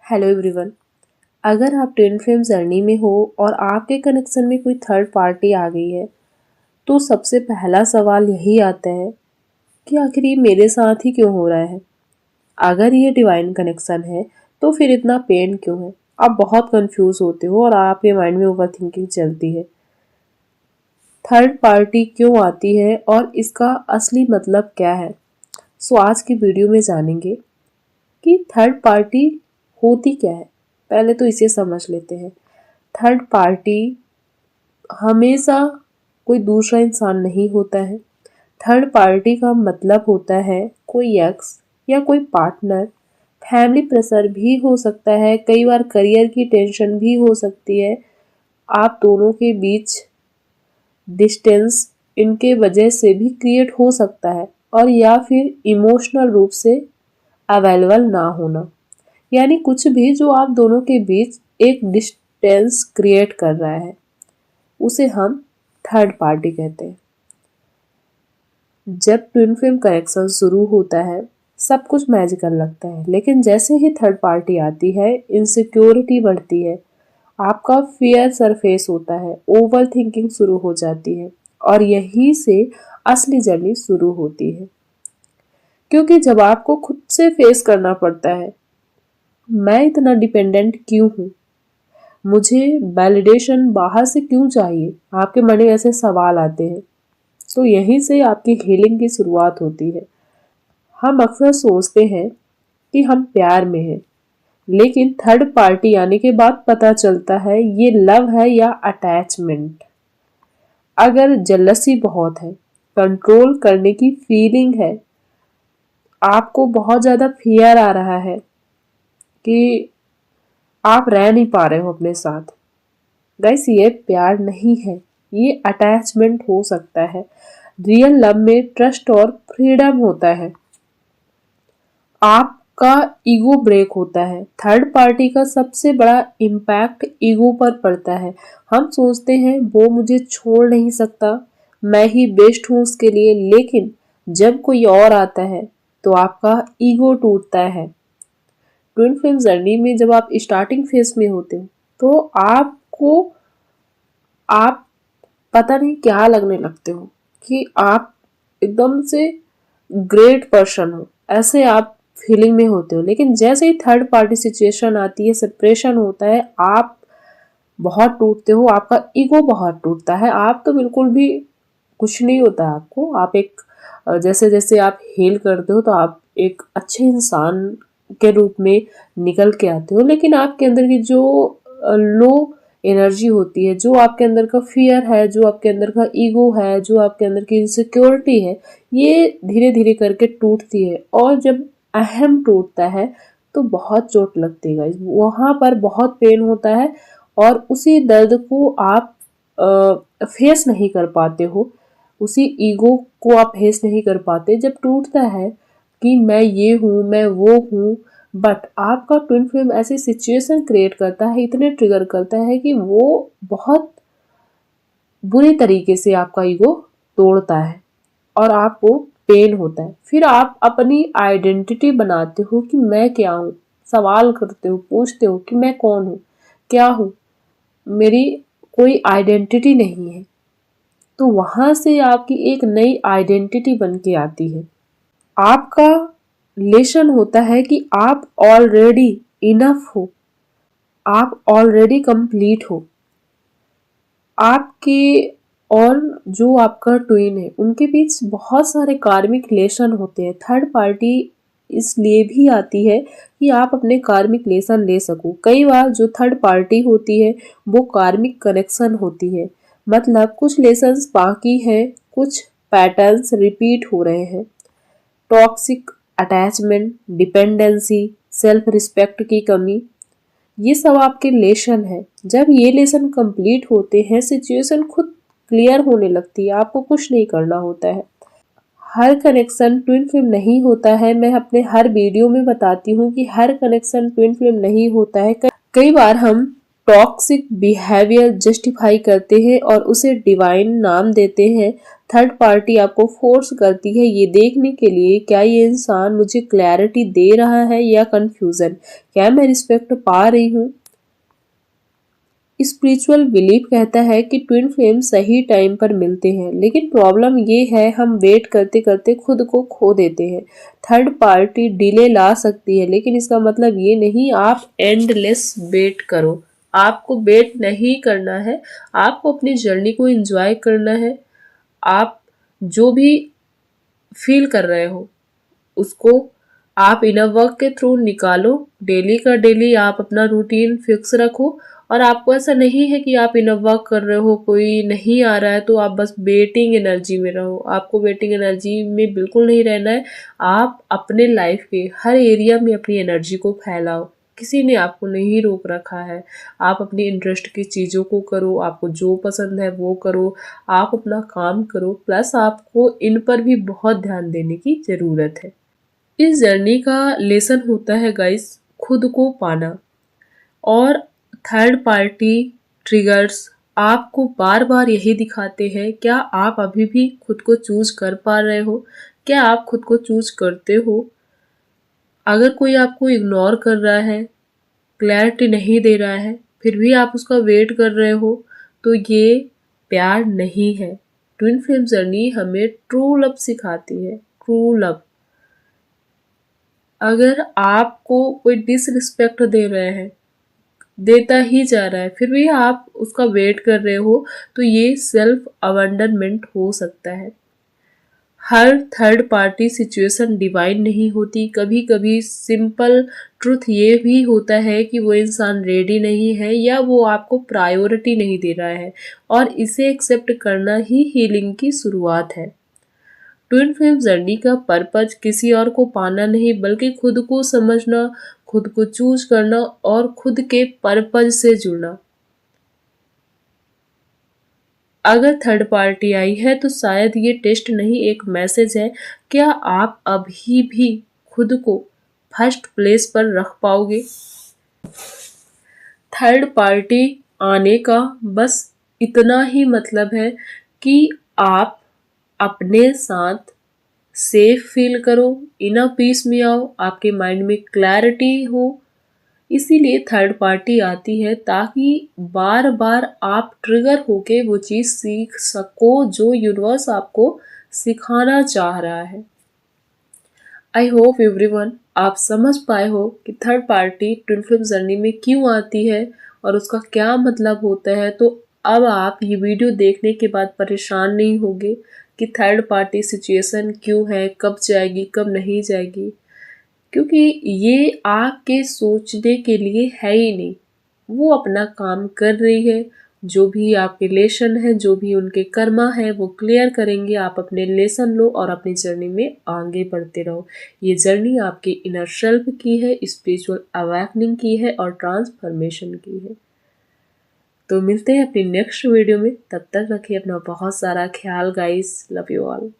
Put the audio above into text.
Hello everyone. अगर आप twin flame journey में हो और आपके कनेक्शन में कोई थर्ड पार्टी आ गई है तो सबसे पहला सवाल यही आता है कि आखिर ये मेरे साथ ही क्यों हो रहा है। अगर ये डिवाइन कनेक्शन है तो फिर इतना पेन क्यों है। आप बहुत कंफ्यूज होते हो और आपके माइंड में ओवर थिंकिंग चलती है। थर्ड पार्टी क्यों आती है और इसका असली मतलब क्या है। सो आज की वीडियो में जानेंगे कि थर्ड पार्टी होती क्या है। पहले तो इसे समझ लेते हैं। थर्ड पार्टी हमेशा कोई दूसरा इंसान नहीं होता है। थर्ड पार्टी का मतलब होता है कोई एक्स या कोई पार्टनर। फैमिली प्रेशर भी हो सकता है, कई बार करियर की टेंशन भी हो सकती है। आप दोनों के बीच डिस्टेंस इनके वजह से भी क्रिएट हो सकता है, और या फिर इमोशनल रूप से अवेलेबल ना होना। यानी कुछ भी जो आप दोनों के बीच एक डिस्टेंस क्रिएट कर रहा है उसे हम थर्ड पार्टी कहते हैं। जब ट्विन फ्लेम कनेक्शन शुरू होता है सब कुछ मैजिकल लगता है, लेकिन जैसे ही थर्ड पार्टी आती है इनसिक्योरिटी बढ़ती है, आपका फियर सरफेस होता है, ओवर थिंकिंग शुरू हो जाती है और यहीं से असली जर्नी शुरू होती है। क्योंकि जब आपको खुद से फेस करना पड़ता है, मैं इतना डिपेंडेंट क्यों हूँ, मुझे वैलिडेशन बाहर से क्यों चाहिए, आपके मन में ऐसे सवाल आते हैं, तो यहीं से आपकी हीलिंग की शुरुआत होती है। हम अक्सर सोचते हैं कि हम प्यार में हैं, लेकिन थर्ड पार्टी आने के बाद पता चलता है ये लव है या अटैचमेंट। अगर जेलसी बहुत है, कंट्रोल करने की फीलिंग है, आपको बहुत ज्यादा फियर आ रहा है कि आप रह नहीं पा रहे हो अपने साथ, गाइस ये प्यार नहीं है, ये अटैचमेंट हो सकता है। रियल लव में ट्रस्ट और फ्रीडम होता है, आपका ईगो ब्रेक होता है। थर्ड पार्टी का सबसे बड़ा इम्पैक्ट ईगो पर पड़ता है। हम सोचते हैं वो मुझे छोड़ नहीं सकता, मैं ही बेस्ट हूं उसके लिए, लेकिन जब कोई और आता है तो आपका ईगो टूटता है। ट्विन फ्लेम जर्नी में जब आप स्टार्टिंग फेज में होते हो तो आप पता नहीं क्या लगने लगते हो कि आप एकदम से ग्रेट पर्सन हो, ऐसे आप फीलिंग में होते हो। लेकिन जैसे ही थर्ड पार्टी सिचुएशन आती है, सेपरेशन होता है, आप बहुत टूटते हो, आपका ईगो बहुत टूटता है। आप तो बिल्कुल भी कुछ नहीं होता आपको। आप एक जैसे जैसे आप हील करते हो तो आप एक अच्छे इंसान के रूप में निकल के आते हो, लेकिन आपके अंदर की जो लो एनर्जी होती है, जो आपके अंदर का फियर है, जो आपके अंदर का ईगो है, जो आपके अंदर की इनसिक्योरिटी है, ये धीरे धीरे करके टूटती है। और जब अहम टूटता है तो बहुत चोट लगती है गाइस, वहां पर बहुत पेन होता है और उसी दर्द को आप फेस नहीं कर पाते हो, उसी ईगो को आप फेस नहीं कर पाते जब टूटता है कि मैं ये हूँ, मैं वो हूँ। बट आपका ट्विन फ्लेम ऐसी सिचुएशन क्रिएट करता है, इतने ट्रिगर करता है कि वो बहुत बुरी तरीके से आपका ईगो तोड़ता है और आपको पेन होता है। फिर आप अपनी आइडेंटिटी बनाते हो कि मैं क्या हूँ, सवाल करते हो, पूछते हो कि मैं कौन हूँ, क्या हूँ, मेरी कोई आइडेंटिटी नहीं है। तो वहां से आपकी एक नई आइडेंटिटी बन के आती है। आपका लेसन होता है कि आप ऑलरेडी इनफ हो, आप ऑलरेडी कंप्लीट हो। आपके और जो आपका ट्विन है उनके बीच बहुत सारे कार्मिक लेसन होते हैं। थर्ड पार्टी इसलिए भी आती है कि आप अपने कार्मिक लेसन ले सको। कई बार जो थर्ड पार्टी होती है वो कार्मिक कनेक्शन होती है, मतलब कुछ लेसन्स बाकी हैं, कुछ पैटर्न्स रिपीट हो रहे हैं। Toxic attachment, dependency, self respect की कमी, ये सब आपके लेसन है। जब ये लेसन कंप्लीट होते हैं सिचुएशन खुद क्लियर होने लगती है, आपको कुछ नहीं करना होता है। हर कनेक्शन ट्विन फ्लेम नहीं होता है। मैं अपने हर वीडियो में बताती हूँ कि हर कनेक्शन ट्विन फ्लेम नहीं होता है। कई बार हम टॉक्सिक बिहेवियर जस्टिफाई करते हैं और उसे डिवाइन नाम देते हैं, थर्ड पार्टी आपको फोर्स करती है ये देखने के लिए क्या ये इंसान मुझे क्लैरिटी दे रहा है या कंफ्यूजन, क्या मैं रिस्पेक्ट पा रही हूँ। स्पिरिचुअल बिलीफ कहता है कि ट्विन फ्लेम सही टाइम पर मिलते हैं, लेकिन प्रॉब्लम ये है हम वेट करते करते खुद को खो देते हैं। थर्ड पार्टी डिले ला सकती है, लेकिन इसका मतलब ये नहीं आप एंडलेस वेट करो। आपको वेट नहीं करना है, आपको अपनी जर्नी को एंजॉय करना है। आप जो भी फील कर रहे हो उसको आप इनर वर्क के थ्रू निकालो। डेली का डेली आप अपना रूटीन फिक्स रखो, और आपको ऐसा नहीं है कि आप इनर वर्क कर रहे हो कोई नहीं आ रहा है तो आप बस वेटिंग एनर्जी में रहो। आपको वेटिंग एनर्जी में बिल्कुल नहीं रहना है। आप अपने लाइफ के हर एरिया में अपनी एनर्जी को फैलाओ। किसी ने आपको नहीं रोक रखा है। आप अपनी इंटरेस्ट की चीज़ों को करो, आपको जो पसंद है वो करो, आप अपना काम करो। प्लस आपको इन पर भी बहुत ध्यान देने की ज़रूरत है। इस जर्नी का लेसन होता है गाइस खुद को पाना। और थर्ड पार्टी ट्रिगर्स आपको बार बार यही दिखाते हैं क्या आप अभी भी खुद को चूज कर पा रहे हो, क्या आप खुद को चूज करते हो। अगर कोई आपको इग्नोर कर रहा है, क्लैरिटी नहीं दे रहा है, फिर भी आप उसका वेट कर रहे हो, तो ये प्यार नहीं है। ट्विन फ्लेम जर्नी हमें ट्रू लव सिखाती है, ट्रू लव। अगर आपको कोई डिसरिस्पेक्ट दे रहे हैं, देता ही जा रहा है, फिर भी आप उसका वेट कर रहे हो, तो ये सेल्फ अबंडनमेंट हो सकता है। हर थर्ड पार्टी सिचुएशन डिवाइन नहीं होती। कभी कभी सिंपल ट्रुथ ये भी होता है कि वो इंसान रेडी नहीं है या वो आपको प्रायोरिटी नहीं दे रहा है, और इसे एक्सेप्ट करना ही हीलिंग की शुरुआत है। ट्विन फ्लेम जर्नी का पर्पज किसी और को पाना नहीं, बल्कि खुद को समझना, खुद को चूज करना और खुद के पर्पज से जुड़ना। अगर थर्ड पार्टी आई है तो शायद ये टेस्ट नहीं, एक मैसेज है। क्या आप अभी भी खुद को फर्स्ट प्लेस पर रख पाओगे। थर्ड पार्टी आने का बस इतना ही मतलब है कि आप अपने साथ सेफ फील करो, इनर पीस में आओ, आपके माइंड में क्लैरिटी हो। इसीलिए थर्ड पार्टी आती है ताकि बार बार आप ट्रिगर होके वो चीज़ सीख सको जो यूनिवर्स आपको सिखाना चाह रहा है। आई होप एवरीवन आप समझ पाए हो कि third party twin flame journey में क्यों आती है और उसका क्या मतलब होता है। तो अब आप ये वीडियो देखने के बाद परेशान नहीं होगे कि थर्ड पार्टी सिचुएशन क्यों है, कब जाएगी कब नहीं जाएगी, क्योंकि ये आपके सोचने के लिए है ही नहीं। वो अपना काम कर रही है। जो भी आपके लेसन है, जो भी उनके कर्मा है, वो क्लियर करेंगे। आप अपने लेसन लो और अपनी जर्नी में आगे बढ़ते रहो। ये जर्नी आपके इनर सेल्फ की है, स्पिरिचुअल अवेकनिंग की है और ट्रांसफॉर्मेशन की है। तो मिलते हैं अपनी नेक्स्ट वीडियो में। तब तक रखिए अपना बहुत सारा ख्याल गाइस। Love you all.